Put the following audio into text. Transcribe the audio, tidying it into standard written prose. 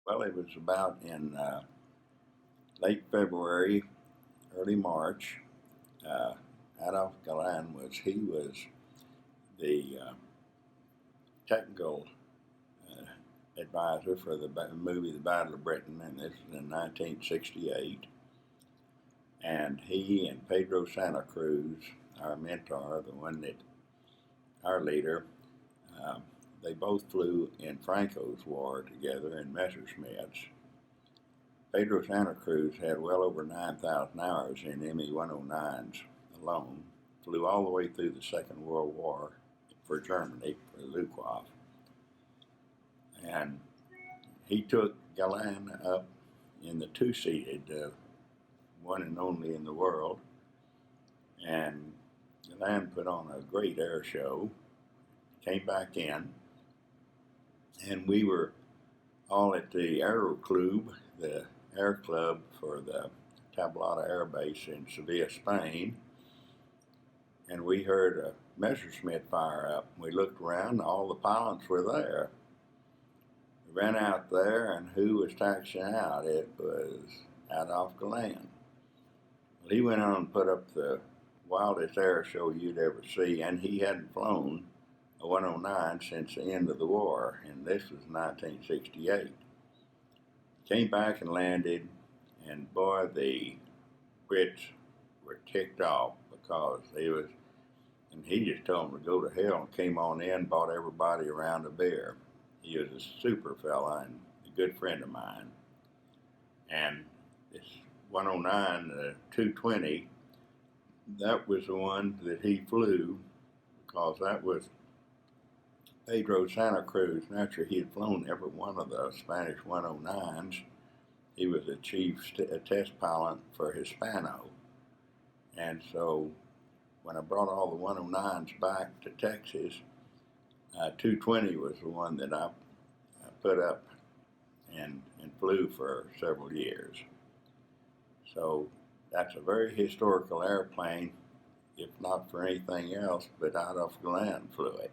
Well, it was about in late February, early March. Uh, Adolf Galland was the technical uh, advisor for the movie The Battle of Britain, and this was in 1968. And he and Pedro Santa Cruz, our mentor, the one that our leader, uh, they both flew in Franco's war together in Messerschmitts. Pedro Santa Cruz had well over 9,000 hours in Me-109s alone, flew all the way through the Second World War for Germany, for Luftwaffe. And he took Galland up in the two-seated, one and only in the world, and Galland put on a great air show, came back in, and we were all at the Aero Club, the air club for the Tablada Air Base in Sevilla, Spain, and we heard a Messerschmitt fire up. We looked around, all the pilots were there. We ran out there, and who was taxiing out? It was Adolf Galland. Well, he went on and put up the wildest air show you'd ever see, and he hadn't flown a 109 since the end of the war, and this was 1968. Came back and landed, and boy, the Brits were ticked off because and he just told them to go to hell and came on in, bought everybody around a beer. He was a super fella and a good friend of mine. And this 109, 220, that was the one that he flew because that was Pedro Santa Cruz. Naturally, he had flown every one of the Spanish 109s. He was a chief test pilot for Hispano. And so when I brought all the 109s back to Texas, 220 was the one that I put up and flew for several years. So that's a very historical airplane, if not for anything else, but Adolf Galland flew it.